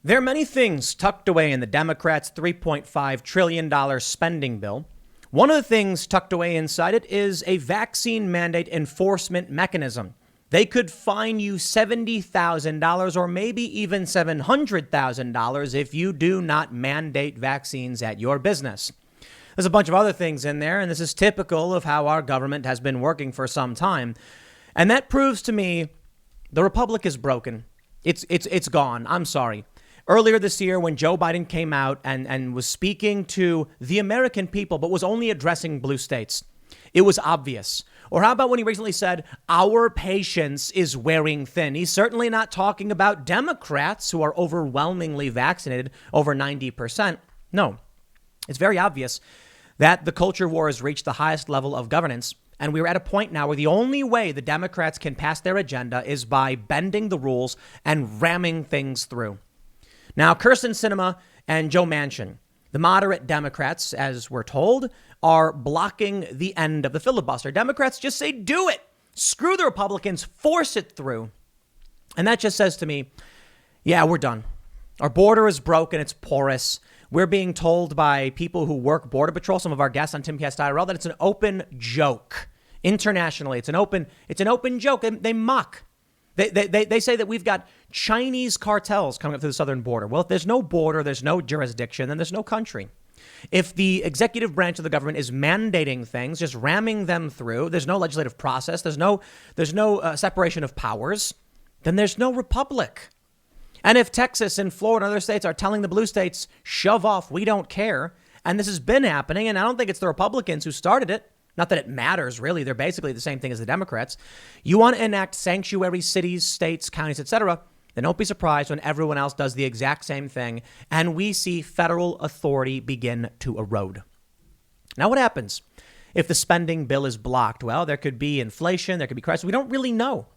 There are many things tucked away in the Democrats' $3.5 trillion spending bill. One of the things tucked away inside it is a vaccine mandate enforcement mechanism. They could fine you $70,000 or maybe even $700,000 if you do not mandate vaccines at your business. There's a bunch of other things in there, and this is typical of how our government has been working for some time. And that proves to me the republic is broken. It's gone. I'm sorry. Earlier this year, when Joe Biden came out and was speaking to the American people, but was only addressing blue states, it was obvious. Or how about when he recently said, our patience is wearing thin? He's certainly not talking about Democrats who are overwhelmingly vaccinated, over 90%. No, it's very obvious that the culture war has reached the highest level of governance. And we're at a point now where the only way the Democrats can pass their agenda is by bending the rules and ramming things through. Now, Kirsten Sinema and Joe Manchin, the moderate Democrats, as we're told, are blocking the end of the filibuster. Democrats just say, do it. Screw the Republicans. Force it through. And that just says to me, yeah, we're done. Our border is broken. It's porous. We're being told by people who work Border Patrol, some of our guests on Timcast IRL, that it's an open joke. Internationally, it's an open joke. They mock. They say that we've got Chinese cartels coming up through the southern border. Well, if there's no border, there's no jurisdiction, then there's no country. If the executive branch of the government is mandating things, just ramming them through, there's no legislative process, there's no separation of powers, then there's no republic. And if Texas and Florida and other states are telling the blue states, shove off, we don't care, and this has been happening, and I don't think it's the Republicans who started it. Not that it matters, really. They're basically the same thing as the Democrats. You want to enact sanctuary cities, states, counties, etc., then don't be surprised when everyone else does the exact same thing and we see federal authority begin to erode. Now, what happens if the spending bill is blocked? Well, there could be inflation, there could be crisis. We don't really know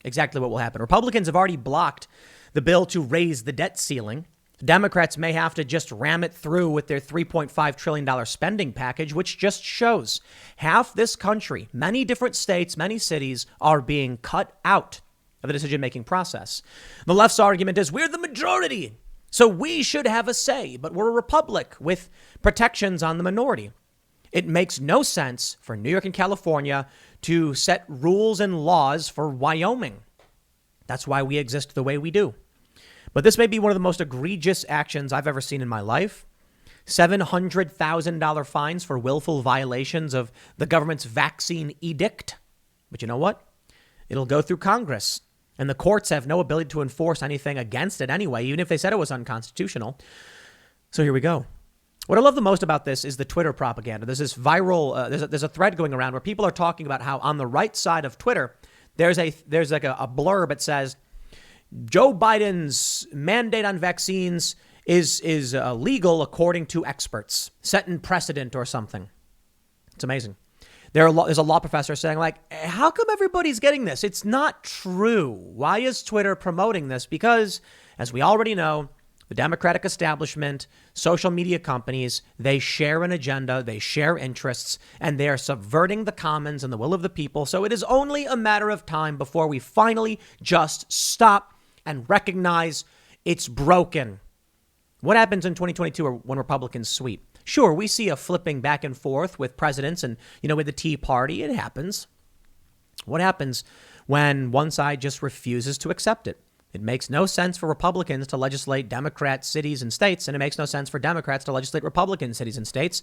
exactly what will happen. Republicans have already blocked the bill to raise the debt ceiling. Democrats may have to just ram it through with their $3.5 trillion spending package, which just shows half this country, many different states, many cities are being cut out of the decision-making process. The left's argument is we're the majority, so we should have a say, but we're a republic with protections on the minority. It makes no sense for New York and California to set rules and laws for Wyoming. That's why we exist the way we do. But this may be one of the most egregious actions I've ever seen in my life. $700,000 fines for willful violations of the government's vaccine edict. But you know what? It'll go through Congress. And the courts have no ability to enforce anything against it anyway, even if they said it was unconstitutional. So here we go. What I love the most about this is the Twitter propaganda. There's this viral, there's a thread going around where people are talking about how on the right side of Twitter, there's like a blurb that says, Joe Biden's mandate on vaccines is legal according to experts, setting precedent or something. It's amazing. There's a law professor saying, like, how come everybody's getting this? It's not true. Why is Twitter promoting this? Because, as we already know, the Democratic establishment, social media companies, they share an agenda, they share interests, and they are subverting the commons and the will of the people. So it is only a matter of time before we finally just stop and recognize it's broken. What happens in 2022 when Republicans sweep? Sure, we see a flipping back and forth with presidents and, with the Tea Party. It happens. What happens when one side just refuses to accept it? It makes no sense for Republicans to legislate Democrat cities and states, and it makes no sense for Democrats to legislate Republican cities and states.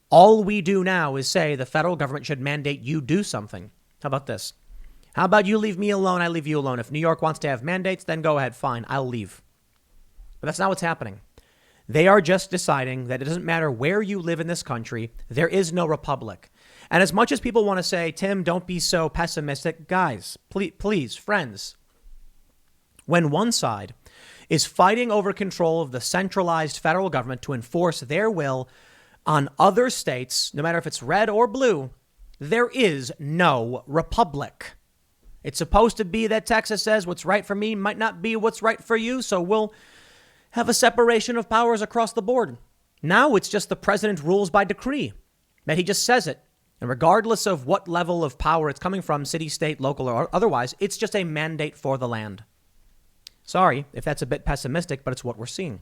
All we do now is say the federal government should mandate you do something. How about this? How about you leave me alone, I leave you alone. If New York wants to have mandates, then go ahead, fine, I'll leave. But that's not what's happening. They are just deciding that it doesn't matter where you live in this country, there is no republic. And as much as people want to say, Tim, don't be so pessimistic, guys, please, friends, when one side is fighting over control of the centralized federal government to enforce their will on other states, no matter if it's red or blue, there is no republic. It's supposed to be that Texas says what's right for me might not be what's right for you, so we'll have a separation of powers across the board. Now it's just the president rules by decree, that he just says it. And regardless of what level of power it's coming from, city, state, local, or otherwise, it's just a mandate for the land. Sorry if that's a bit pessimistic, but it's what we're seeing.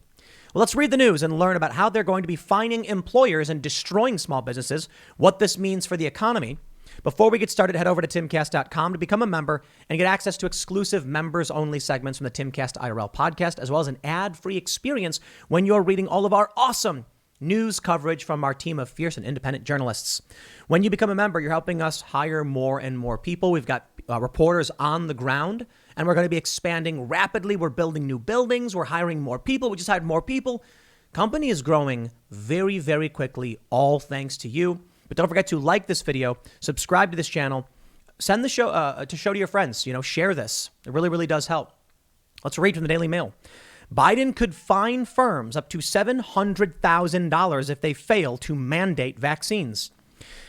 Well, let's read the news and learn about how they're going to be fining employers and destroying small businesses, what this means for the economy. Before we get started, head over to timcast.com to become a member and get access to exclusive members-only segments from the Timcast IRL podcast, as well as an ad-free experience when you're reading all of our awesome news coverage from our team of fierce and independent journalists. When you become a member, you're helping us hire more and more people. We've got reporters on the ground, and we're going to be expanding rapidly. We're building new buildings. We're hiring more people. We just hired more people. Company is growing very, very quickly, all thanks to you. But don't forget to like this video, subscribe to this channel, send the show to your friends. Share this. It really, really does help. Let's read from the Daily Mail. Biden could fine firms up to $700,000 if they fail to mandate vaccines.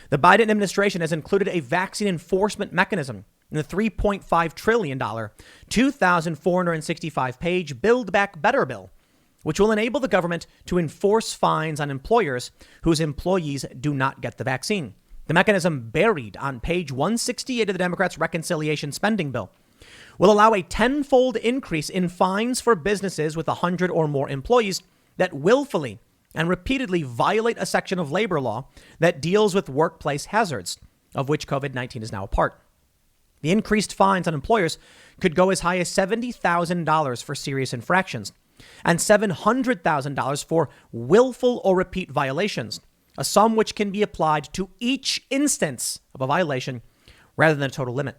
The Biden administration has included a vaccine enforcement mechanism in the $3.5 trillion, 2,465-page Build Back Better bill, which will enable the government to enforce fines on employers whose employees do not get the vaccine. The mechanism, buried on page 168 of the Democrats' reconciliation spending bill, will allow a tenfold increase in fines for businesses with 100 or more employees that willfully and repeatedly violate a section of labor law that deals with workplace hazards, of which COVID-19 is now a part. The increased fines on employers could go as high as $70,000 for serious infractions and $700,000 for willful or repeat violations, a sum which can be applied to each instance of a violation rather than a total limit.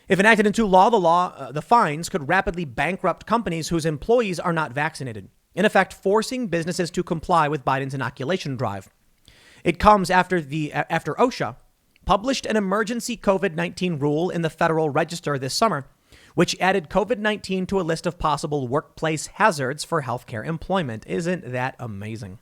If enacted into law, the fines could rapidly bankrupt companies whose employees are not vaccinated, in effect forcing businesses to comply with Biden's inoculation drive. It comes after OSHA published an emergency COVID-19 rule in the Federal Register this summer, which added COVID-19 to a list of possible workplace hazards for healthcare employment. Isn't that amazing?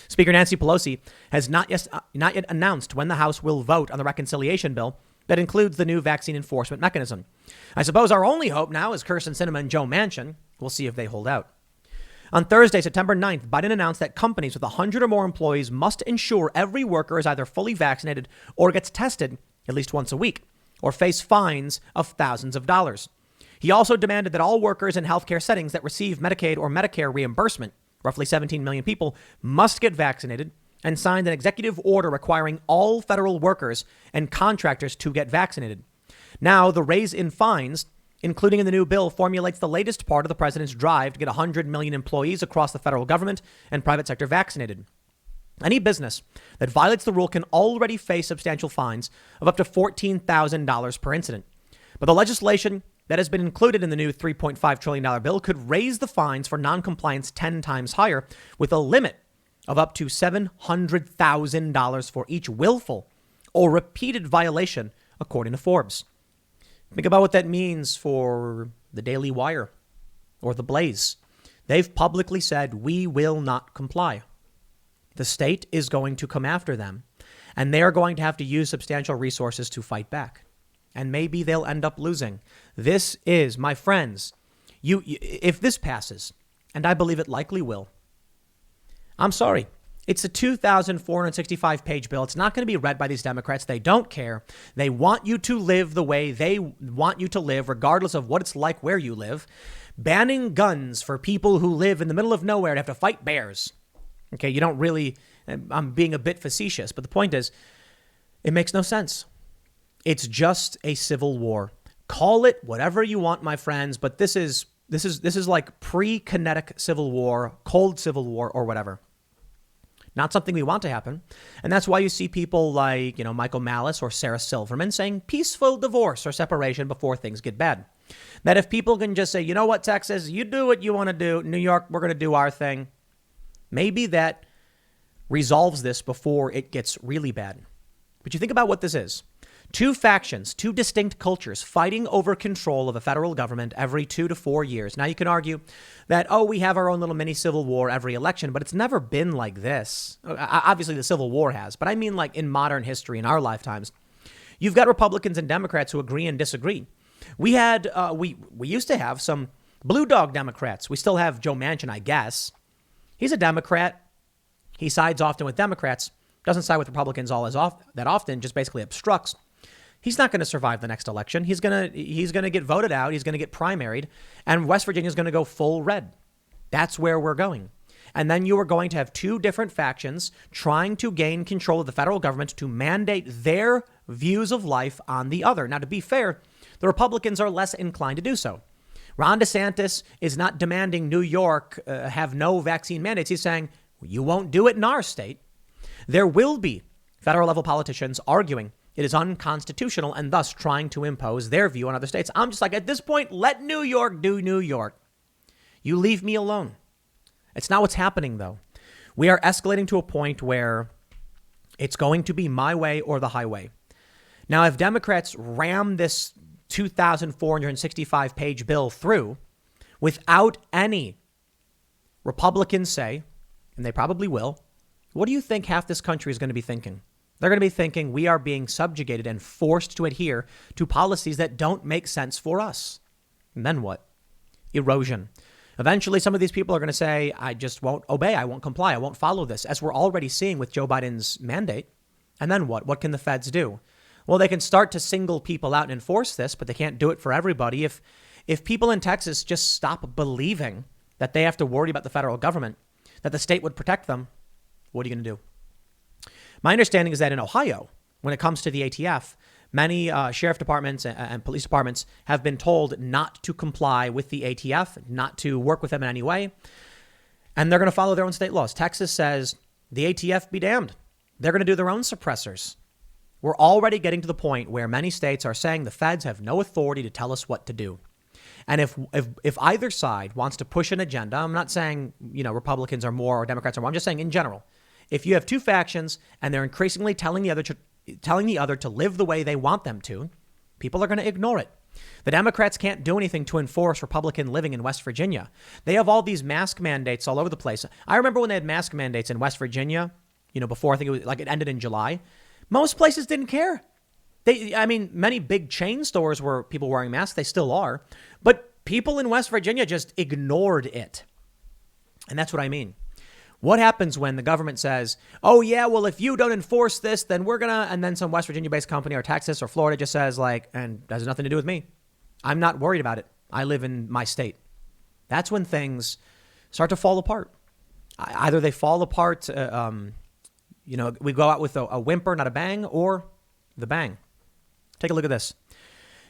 Speaker Nancy Pelosi has not yet announced when the House will vote on the reconciliation bill that includes the new vaccine enforcement mechanism. I suppose our only hope now is Kyrsten Sinema and Joe Manchin. We'll see if they hold out. On Thursday, September 9th, Biden announced that companies with 100 or more employees must ensure every worker is either fully vaccinated or gets tested at least once a week, or face fines of thousands of dollars. He also demanded that all workers in healthcare settings that receive Medicaid or Medicare reimbursement, roughly 17 million people, must get vaccinated, and signed an executive order requiring all federal workers and contractors to get vaccinated. Now, the raise in fines, including in the new bill, formulates the latest part of the president's drive to get 100 million employees across the federal government and private sector vaccinated. Any business that violates the rule can already face substantial fines of up to $14,000 per incident. But the legislation that has been included in the new $3.5 trillion bill could raise the fines for noncompliance 10 times higher, with a limit of up to $700,000 for each willful or repeated violation, according to Forbes. Think about what that means for the Daily Wire or the Blaze. They've publicly said, we will not comply. The state is going to come after them, and they are going to have to use substantial resources to fight back. And maybe they'll end up losing. This is, my friends, if this passes, and I believe it likely will, I'm sorry. It's a 2,465-page bill. It's not going to be read by these Democrats. They don't care. They want you to live the way they want you to live, regardless of what it's like where you live. Banning guns for people who live in the middle of nowhere to have to fight bears. Okay, you don't really, I'm being a bit facetious, but the point is, it makes no sense. It's just a civil war. Call it whatever you want, my friends, but this is like pre-kinetic civil war, cold civil war, or whatever. Not something we want to happen. And that's why you see people like, Michael Malice or Sarah Silverman saying peaceful divorce or separation before things get bad. That if people can just say, you know what, Texas, you do what you want to do. New York, we're going to do our thing. Maybe that resolves this before it gets really bad. But you think about what this is. Two factions, two distinct cultures fighting over control of a federal government every 2 to 4 years. Now, you can argue that, we have our own little mini civil war every election, but it's never been like this. Obviously, the Civil War has, but I mean like in modern history, in our lifetimes. You've got Republicans and Democrats who agree and disagree. We used to have some blue dog Democrats. We still have Joe Manchin, I guess. He's a Democrat. He sides often with Democrats, doesn't side with Republicans that often, just basically obstructs. He's not going to survive the next election. He's going to get voted out. He's going to get primaried, and West Virginia is going to go full red. That's where we're going. And then you are going to have two different factions trying to gain control of the federal government to mandate their views of life on the other. Now, to be fair, the Republicans are less inclined to do so. Ron DeSantis is not demanding New York have no vaccine mandates. He's saying, you won't do it in our state. There will be federal level politicians arguing it is unconstitutional and thus trying to impose their view on other states. I'm just like, at this point, let New York do New York. You leave me alone. It's not what's happening, though. We are escalating to a point where it's going to be my way or the highway. Now, if Democrats ram this 2,465 page bill through without any Republicans say, and they probably will, what do you think half this country is going to be thinking? They're going to be thinking we are being subjugated and forced to adhere to policies that don't make sense for us. And then what? Erosion. Eventually, some of these people are going to say, I just won't obey. I won't comply. I won't follow this, as we're already seeing with Joe Biden's mandate. And then what? What can the feds do? Well, they can start to single people out and enforce this, but they can't do it for everybody. If people in Texas just stop believing that they have to worry about the federal government, that the state would protect them, what are you going to do? My understanding is that in Ohio, when it comes to the ATF, many sheriff departments and police departments have been told not to comply with the ATF, not to work with them in any way. And they're going to follow their own state laws. Texas says the ATF be damned. They're going to do their own suppressors. We're already getting to the point where many states are saying the feds have no authority to tell us what to do. And if either side wants to push an agenda, I'm not saying, Republicans are more or Democrats are more. I'm just saying in general, if you have two factions and they're increasingly telling the other to live the way they want them to, people are going to ignore it. The Democrats can't do anything to enforce Republican living in West Virginia. They have all these mask mandates all over the place. I remember when they had mask mandates in West Virginia, before I think it was like it ended in July. Most places didn't care. Many big chain stores were people wearing masks. They still are. But people in West Virginia just ignored it. And that's what I mean. What happens when the government says, oh, yeah, well, if you don't enforce this, then we're going to, and then some West Virginia based company or Texas or Florida just says and that has nothing to do with me. I'm not worried about it. I live in my state. That's when things start to fall apart. Either they fall apart, we go out with a whimper, not a bang, or the bang. Take a look at this.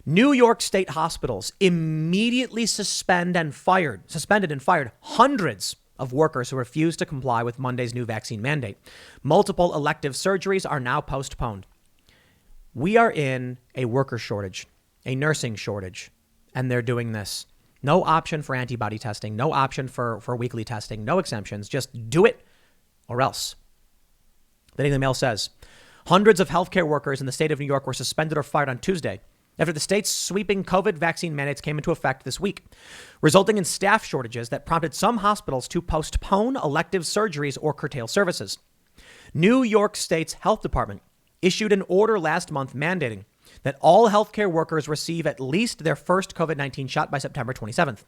New York State hospitals immediately suspended and fired hundreds of workers who refused to comply with Monday's new vaccine mandate. Multiple elective surgeries are now postponed. We are in a worker shortage, a nursing shortage, and they're doing this. No option for antibody testing, no option for weekly testing, no exemptions. Just do it or else. The Daily Mail says hundreds of healthcare workers in the state of New York were suspended or fired on Tuesday after the state's sweeping COVID vaccine mandates came into effect this week, resulting in staff shortages that prompted some hospitals to postpone elective surgeries or curtail services. New York State's health department issued an order last month mandating that all healthcare workers receive at least their first COVID-19 shot by September 27th,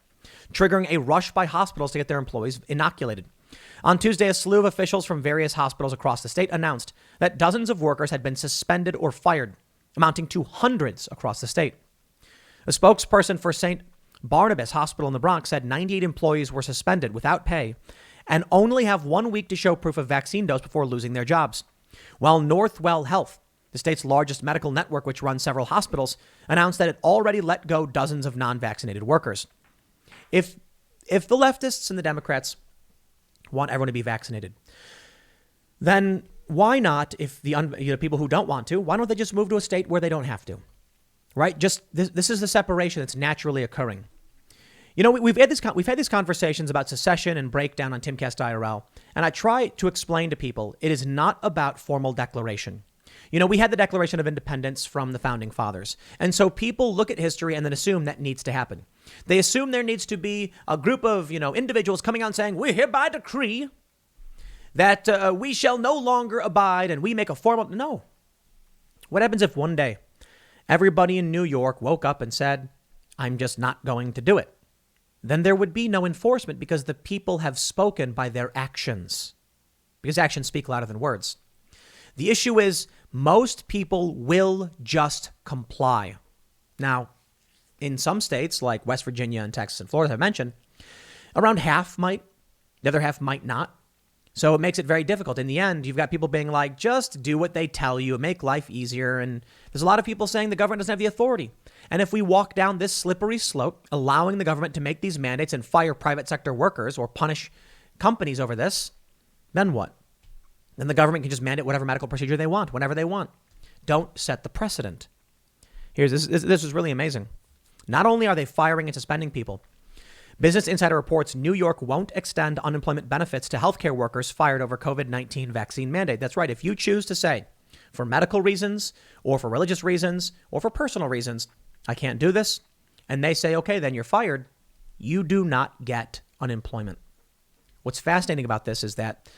triggering a rush by hospitals to get their employees inoculated. On Tuesday, a slew of officials from various hospitals across the state announced that dozens of workers had been suspended or fired, amounting to hundreds across the state. A spokesperson for St. Barnabas Hospital in the Bronx said 98 employees were suspended without pay and only have 1 week to show proof of vaccine dose before losing their jobs. While Northwell Health, the state's largest medical network, which runs several hospitals, announced that it already let go dozens of non-vaccinated workers. If the leftists and the Democrats want everyone to be vaccinated, then why not, if the people who don't want to, why don't they just move to a state where they don't have to? Right? Just this is the separation that's naturally occurring. We've had these conversations about secession and breakdown on Timcast IRL, and I try to explain to people it is not about formal declaration. We had the Declaration of Independence from the Founding Fathers, and so people look at history and then assume that needs to happen. They assume there needs to be a group of individuals coming out and saying, we hereby decree that we shall no longer abide and we make a formal. No. What happens if one day everybody in New York woke up and said, I'm just not going to do it? Then there would be no enforcement because the people have spoken by their actions, because actions speak louder than words. The issue is Most people will just comply. Now, in some states like West Virginia and Texas and Florida, I mentioned, around half might, the other half might not. So it makes it very difficult. In the end, you've got people being like, just do what they tell you, make life easier. And there's a lot of people saying the government doesn't have the authority. And if we walk down this slippery slope, allowing the government to make these mandates and fire private sector workers or punish companies over this, then what? Then the government can just mandate whatever medical procedure they want, whenever they want. Don't set the precedent. This is really amazing. Not only are they firing and suspending people, Business Insider reports New York won't extend unemployment benefits to healthcare workers fired over COVID-19 vaccine mandate. That's right. If you choose to say, for medical reasons or for religious reasons or for personal reasons, I can't do this, and they say, okay, then you're fired, you do not get unemployment. What's fascinating about this is that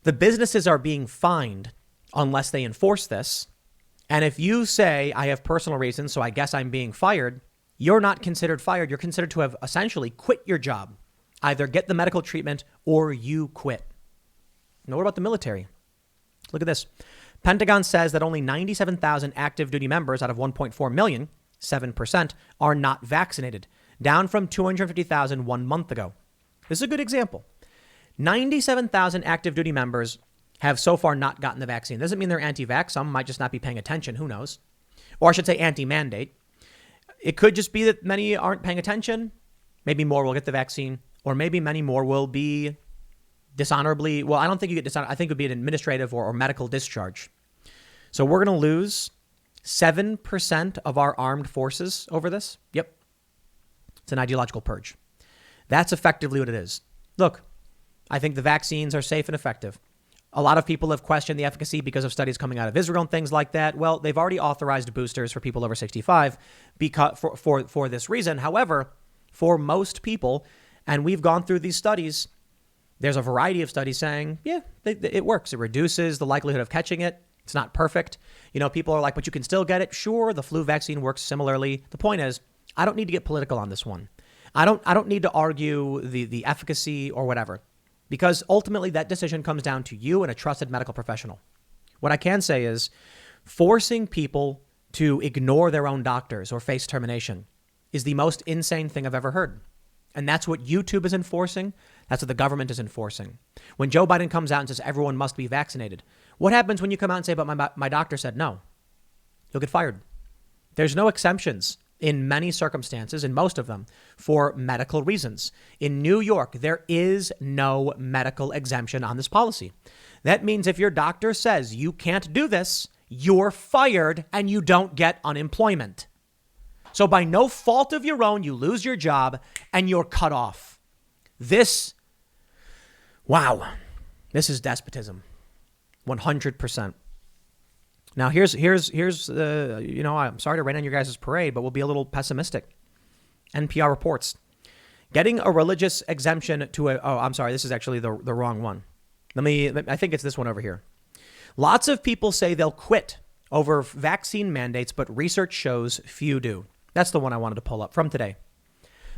the businesses are being fined unless they enforce this. And if you say, I have personal reasons, so I guess I'm being fired, you're not considered fired. You're considered to have essentially quit your job. Either get the medical treatment or you quit. Now, what about the military? Look at this. Pentagon says that only 97,000 active duty members out of 1.4 million, 7%, are not vaccinated, down from 250,000 1 month ago. This is a good example. 97,000 active duty members have so far not gotten the vaccine. Doesn't mean they're anti-vax. Some might just not be paying attention. Who knows? Or I should say anti-mandate. It could just be that many aren't paying attention. Maybe more will get the vaccine, or maybe many more will be dishonorably. Well, I don't think you get dishonored. I think it would be an administrative or medical discharge. So we're going to lose 7% of our armed forces over this. Yep. It's an ideological purge. That's effectively what it is. Look, I think the vaccines are safe and effective. A lot of people have questioned the efficacy because of studies coming out of Israel and things like that. Well, they've already authorized boosters for people over 65 because for this reason. However, for most people, and we've gone through these studies, there's a variety of studies saying, yeah, it works. It reduces the likelihood of catching it. It's not perfect. You know, people are like, but you can still get it. Sure, the flu vaccine works similarly. The point is, I don't need to get political on this one. I don't need to argue the efficacy or whatever, because ultimately that decision comes down to you and a trusted medical professional. What I can say is forcing people to ignore their own doctors or face termination is the most insane thing I've ever heard. And that's what YouTube is enforcing. That's what the government is enforcing. When Joe Biden comes out and says everyone must be vaccinated, what happens when you come out and say, but my doctor said no? You'll get fired. There's no exceptions in many circumstances, in most of them, for medical reasons. In New York, there is no medical exemption on this policy. That means if your doctor says you can't do this, you're fired and you don't get unemployment. So by no fault of your own, you lose your job and you're cut off. This is despotism. 100%. Now, here's I'm sorry to rain on your guys' parade, but we'll be a little pessimistic. NPR reports getting a religious exemption to this is actually the wrong one. I think it's this one over here. Lots of people say they'll quit over vaccine mandates, but research shows few do. That's the one I wanted to pull up from today.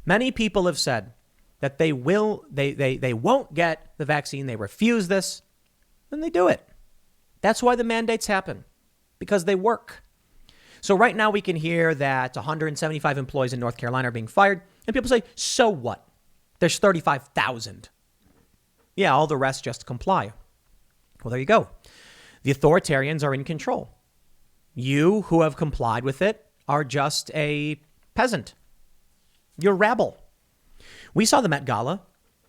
Many people have said that they won't get the vaccine. They refuse this, and they do it. That's why the mandates happen, because they work. So right now we can hear that 175 employees in North Carolina are being fired, and people say, so what? There's 35,000. Yeah, all the rest just comply. Well, there you go. The authoritarians are in control. You who have complied with it are just a peasant. You're rabble. We saw the Met Gala.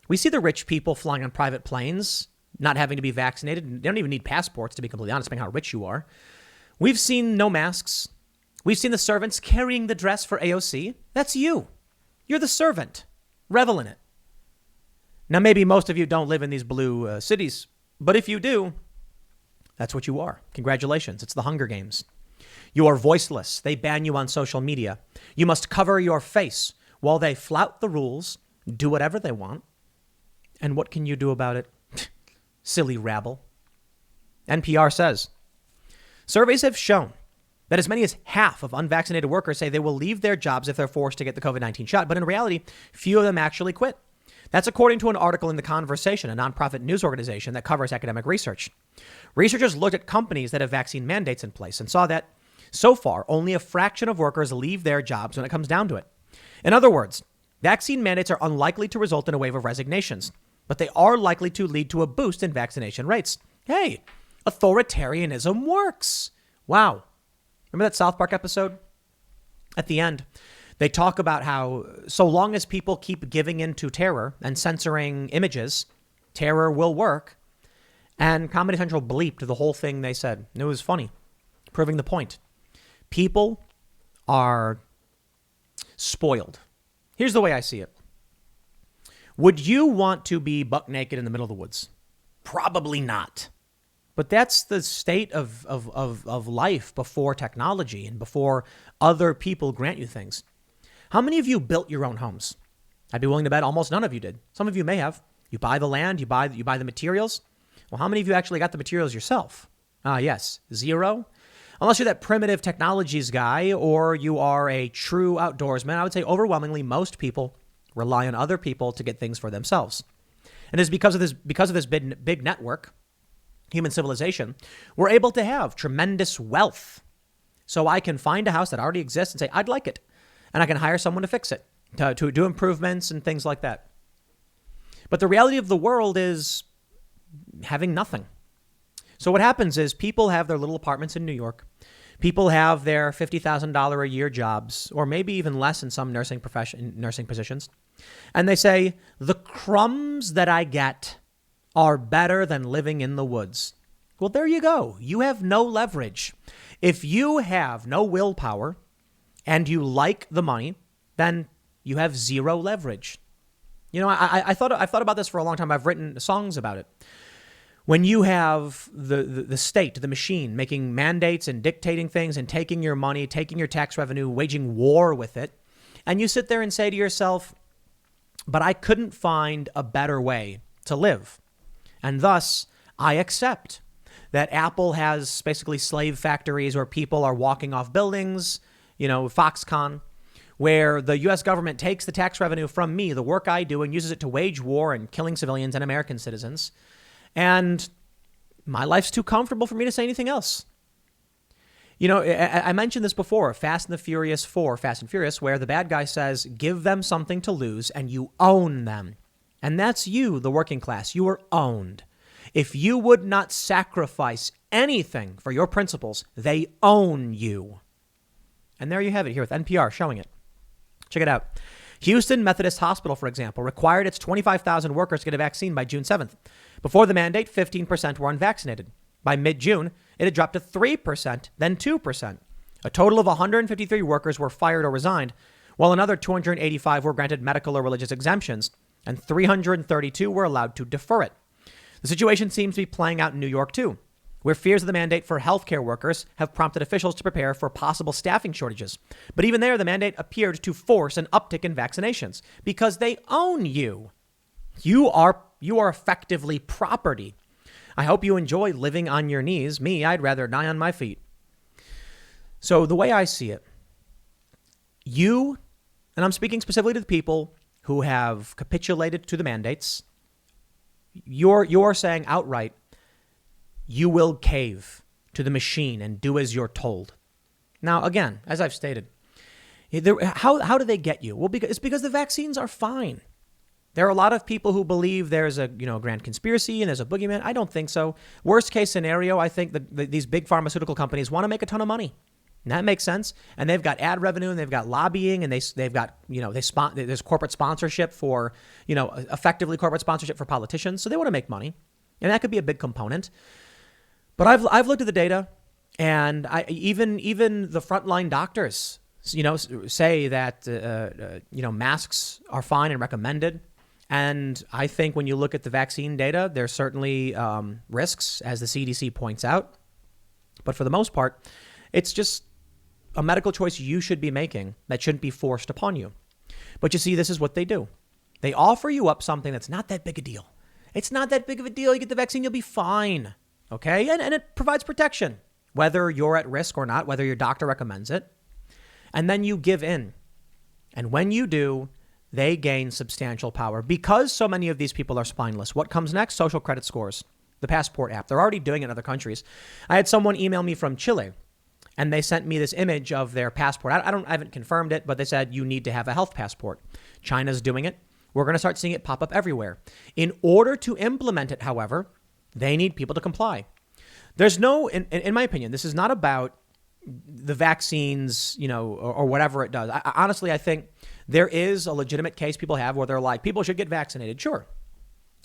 We see the rich people flying on private planes, not having to be vaccinated. They don't even need passports, to be completely honest, depending how rich you are. We've seen no masks. We've seen the servants carrying the dress for AOC. That's you. You're the servant. Revel in it. Now, maybe most of you don't live in these blue cities, but if you do, that's what you are. Congratulations. It's the Hunger Games. You are voiceless. They ban you on social media. You must cover your face while they flout the rules, do whatever they want. And what can you do about it? Silly rabble. NPR says, surveys have shown that as many as half of unvaccinated workers say they will leave their jobs if they're forced to get the COVID-19 shot. But in reality, few of them actually quit. That's according to an article in The Conversation, a nonprofit news organization that covers academic research. Researchers looked at companies that have vaccine mandates in place and saw that so far, only a fraction of workers leave their jobs when it comes down to it. In other words, vaccine mandates are unlikely to result in a wave of resignations, but they are likely to lead to a boost in vaccination rates. Hey, authoritarianism works. Wow. Remember that South Park episode? At the end, they talk about how so long as people keep giving in to terror and censoring images, terror will work. And Comedy Central bleeped the whole thing they said. It was funny, proving the point. People are spoiled. Here's the way I see it. Would you want to be buck naked in the middle of the woods? Probably not. But that's the state of life before technology and before other people grant you things. How many of you built your own homes? I'd be willing to bet almost none of you did. Some of you may have. You buy the land, you buy the materials. Well, how many of you actually got the materials yourself? Yes, zero. Unless you're that primitive technologies guy or you are a true outdoorsman, I would say overwhelmingly most people rely on other people to get things for themselves. And it's because of this big network, human civilization, we're able to have tremendous wealth. So I can find a house that already exists and say, I'd like it. And I can hire someone to fix it, to do improvements and things like that. But the reality of the world is having nothing. So what happens is people have their little apartments in New York. People have their $50,000 a year jobs, or maybe even less in some nursing positions. And they say, the crumbs that I get are better than living in the woods. Well, there you go. You have no leverage. If you have no willpower and you like the money, then you have zero leverage. You know, I've thought about this for a long time. I've written songs about it. When you have the state, the machine, making mandates and dictating things and taking your money, taking your tax revenue, waging war with it, and you sit there and say to yourself, but I couldn't find a better way to live. And thus, I accept that Apple has basically slave factories where people are walking off buildings, Foxconn, where the U.S. government takes the tax revenue from me, the work I do, and uses it to wage war and killing civilians and American citizens. And my life's too comfortable for me to say anything else. I mentioned this before, Fast and the Furious 4, Fast and Furious, where the bad guy says, give them something to lose and you own them. And that's you, the working class. You are owned. If you would not sacrifice anything for your principles, they own you. And there you have it here with NPR showing it. Check it out. Houston Methodist Hospital, for example, required its 25,000 workers to get a vaccine by June 7th. Before the mandate, 15% were unvaccinated. By mid-June, it had dropped to 3%, then 2%. A total of 153 workers were fired or resigned, while another 285 were granted medical or religious exemptions, and 332 were allowed to defer it. The situation seems to be playing out in New York, too, where fears of the mandate for healthcare workers have prompted officials to prepare for possible staffing shortages. But even there, the mandate appeared to force an uptick in vaccinations because they own you. You are effectively property. I hope you enjoy living on your knees. Me, I'd rather die on my feet. So the way I see it, you, and I'm speaking specifically to the people who have capitulated to the mandates, you're saying outright, you will cave to the machine and do as you're told. Now, again, as I've stated, how do they get you? Well, it's because the vaccines are fine. There are a lot of people who believe there's a grand conspiracy and there's a boogeyman. I don't think so. Worst case scenario, I think these big pharmaceutical companies want to make a ton of money. And that makes sense. And they've got ad revenue and they've got lobbying and they've got, there's corporate sponsorship for, effectively corporate sponsorship for politicians. So they want to make money. And that could be a big component. But I've looked at the data, and even the frontline doctors, say that masks are fine and recommended. And I think when you look at the vaccine data, there's certainly risks, as the CDC points out. But for the most part, it's just a medical choice you should be making that shouldn't be forced upon you. But you see, this is what they do. They offer you up something that's not that big a deal. It's not that big of a deal. You get the vaccine, you'll be fine. Okay? And it provides protection, whether you're at risk or not, whether your doctor recommends it. And then you give in. And when you do, they gain substantial power. Because so many of these people are spineless, what comes next? Social credit scores, the passport app. They're already doing it in other countries. I had someone email me from Chile, and they sent me this image of their passport. I haven't confirmed it, but they said you need to have a health passport. China's doing it. We're going to start seeing it pop up everywhere. In order to implement it, however, they need people to comply. There's no, in my opinion, this is not about the vaccines, or whatever it does. Honestly, I think there is a legitimate case people have where they're like, people should get vaccinated. Sure.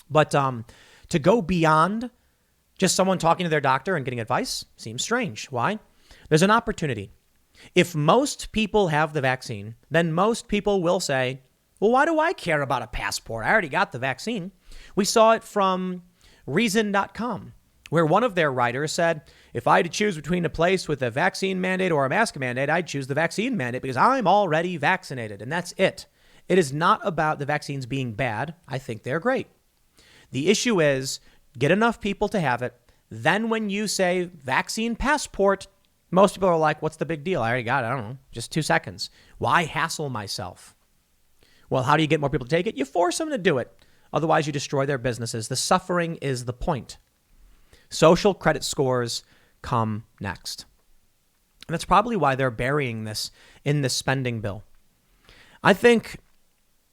But to go beyond just someone talking to their doctor and getting advice seems strange. Why? There's an opportunity. If most people have the vaccine, then most people will say, well, why do I care about a passport? I already got the vaccine. We saw it from Reason.com, where one of their writers said, if I had to choose between a place with a vaccine mandate or a mask mandate, I'd choose the vaccine mandate because I'm already vaccinated. And that's it. It is not about the vaccines being bad. I think they're great. The issue is get enough people to have it. Then when you say vaccine passport, most people are like, what's the big deal? I already got it. I don't know. Just 2 seconds. Why hassle myself? Well, how do you get more people to take it? You force them to do it. Otherwise, you destroy their businesses. The suffering is the point. Social credit scores come next. And that's probably why they're burying this in this spending bill. I think,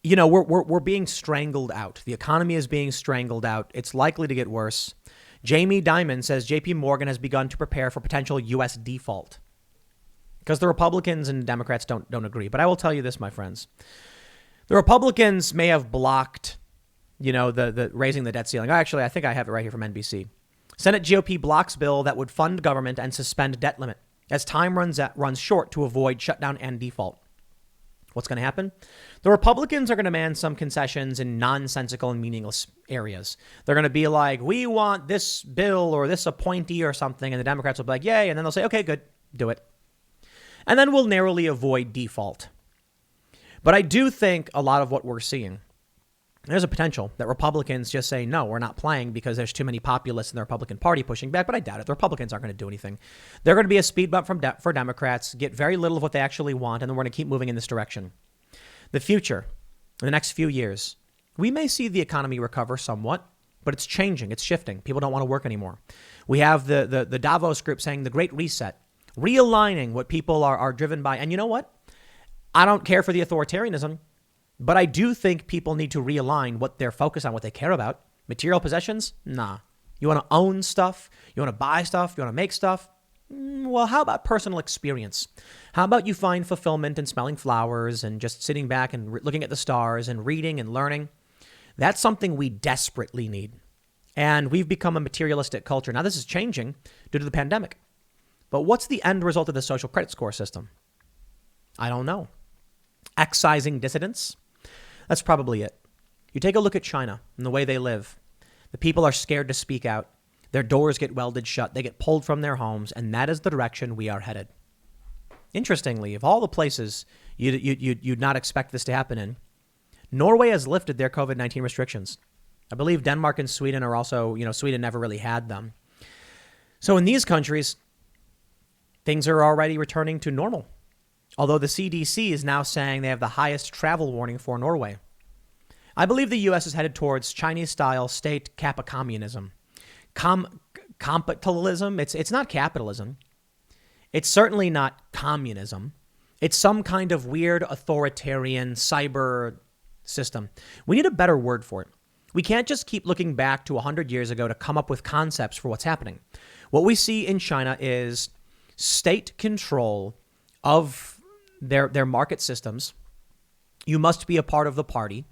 we're being strangled out. The economy is being strangled out. It's likely to get worse. Jamie Dimon says JP Morgan has begun to prepare for potential U.S. default because the Republicans and Democrats don't agree. But I will tell you this, my friends. The Republicans may have blocked, the raising the debt ceiling. Actually, I think I have it right here from NBC. Senate GOP blocks bill that would fund government and suspend debt limit as time runs short to avoid shutdown and default. What's going to happen? The Republicans are going to demand some concessions in nonsensical and meaningless areas. They're going to be like, we want this bill or this appointee or something. And the Democrats will be like, yay. And then they'll say, okay, good, do it. And then we'll narrowly avoid default. But I do think a lot of what we're seeing, there's a potential that Republicans just say, no, we're not playing because there's too many populists in the Republican Party pushing back. But I doubt it. The Republicans aren't going to do anything. They're going to be a speed bump for Democrats, get very little of what they actually want, and then we're going to keep moving in this direction. The future, in the next few years, we may see the economy recover somewhat, but it's changing. It's shifting. People don't want to work anymore. We have the Davos group saying the Great Reset, realigning what people are driven by. And you know what? I don't care for the authoritarianism, but I do think people need to realign what they're focused on, what they care about. Material possessions? Nah. You want to own stuff? You want to buy stuff? You want to make stuff? Well, how about personal experience? How about you find fulfillment in smelling flowers and just sitting back and looking at the stars and reading and learning? That's something we desperately need. And we've become a materialistic culture. Now, this is changing due to the pandemic. But what's the end result of the social credit score system? I don't know. Excising dissidents? That's probably it. You take a look at China and the way they live. The people are scared to speak out. Their doors get welded shut. They get pulled from their homes. And that is the direction we are headed. Interestingly, of all the places you'd not expect this to happen in, Norway has lifted their COVID-19 restrictions. I believe Denmark and Sweden are also, Sweden never really had them. So in these countries, things are already returning to normal. Although the CDC is now saying they have the highest travel warning for Norway. I believe the U.S. is headed towards Chinese-style state capitalism. Capitalism? It's not capitalism. It's certainly not communism. It's some kind of weird authoritarian cyber system. We need a better word for it. We can't just keep looking back to 100 years ago to come up with concepts for what's happening. What we see in China is state control of their market systems. You must be a part of the party.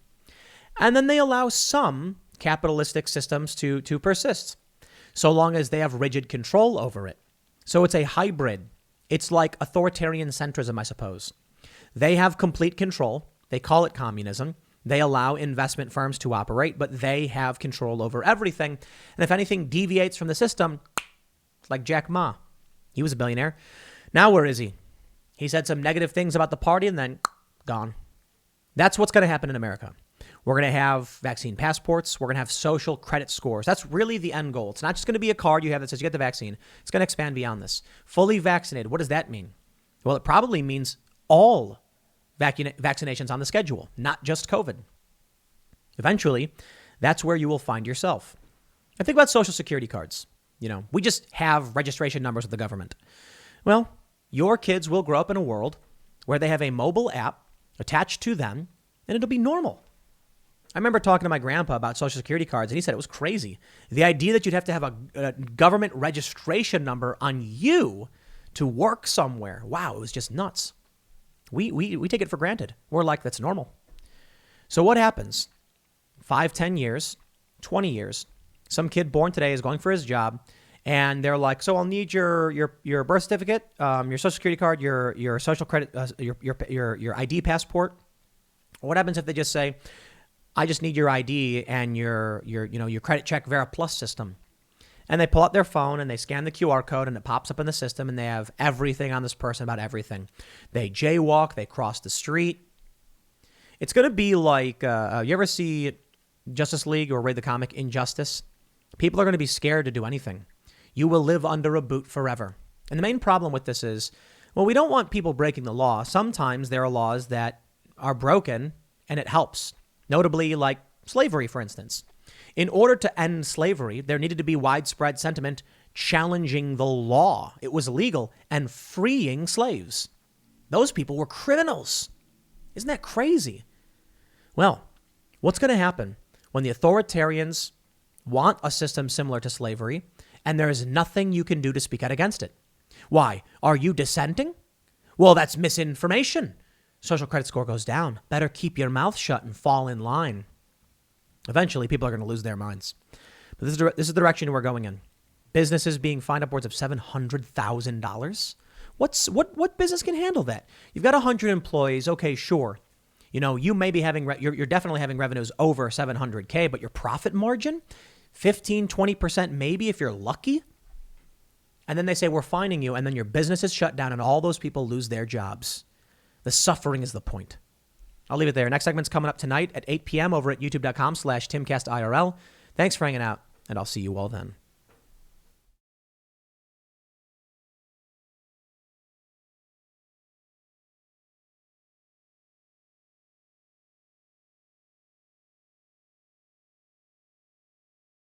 And then they allow some capitalistic systems to persist, so long as they have rigid control over it. So it's a hybrid. It's like authoritarian centrism, I suppose. They have complete control. They call it communism. They allow investment firms to operate, but they have control over everything. And if anything deviates from the system, it's like Jack Ma. He was a billionaire. Now where is he? He said some negative things about the party and then gone. That's what's going to happen in America. We're going to have vaccine passports. We're going to have social credit scores. That's really the end goal. It's not just going to be a card you have that says you get the vaccine. It's going to expand beyond this. Fully vaccinated. What does that mean? Well, it probably means all vaccinations on the schedule, not just COVID. Eventually, that's where you will find yourself. And think about Social Security cards. We just have registration numbers with the government. Well, your kids will grow up in a world where they have a mobile app attached to them, and it'll be normal. I remember talking to my grandpa about Social Security cards, and he said it was crazy. The idea that you'd have to have a government registration number on you to work somewhere. Wow, it was just nuts. We take it for granted. We're like, that's normal. So what happens? 5, 10 years, 20 years, some kid born today is going for his job, and they're like, so I'll need your birth certificate, your Social Security card, your social credit, your ID passport. What happens if they just say, I just need your ID and your credit check Vera Plus system? And they pull out their phone and they scan the QR code and it pops up in the system and they have everything on this person about everything. They jaywalk, they cross the street. It's going to be like, you ever see Justice League or read the comic Injustice? People are going to be scared to do anything. You will live under a boot forever. And the main problem with this is, well, we don't want people breaking the law. Sometimes there are laws that are broken and it helps. Notably like slavery, for instance. In order to end slavery, there needed to be widespread sentiment challenging the law. It was illegal and freeing slaves. Those people were criminals. Isn't that crazy? Well, what's going to happen when the authoritarians want a system similar to slavery and there is nothing you can do to speak out against it? Why? Are you dissenting? Well, that's misinformation. Social credit score goes down. Better keep your mouth shut and fall in line. Eventually, people are going to lose their minds. But this is the direction we're going in. Businesses being fined upwards of $700,000. What business can handle that? You've got 100 employees. Okay, sure. You may be having, you're definitely having revenues over 700K, but your profit margin, 15, 20% maybe if you're lucky. And then they say, we're fining you. And then your business is shut down and all those people lose their jobs. The suffering is the point. I'll leave it there. Next segment's coming up tonight at 8 p.m. over at youtube.com/TimCastIRL. Thanks for hanging out, and I'll see you all then.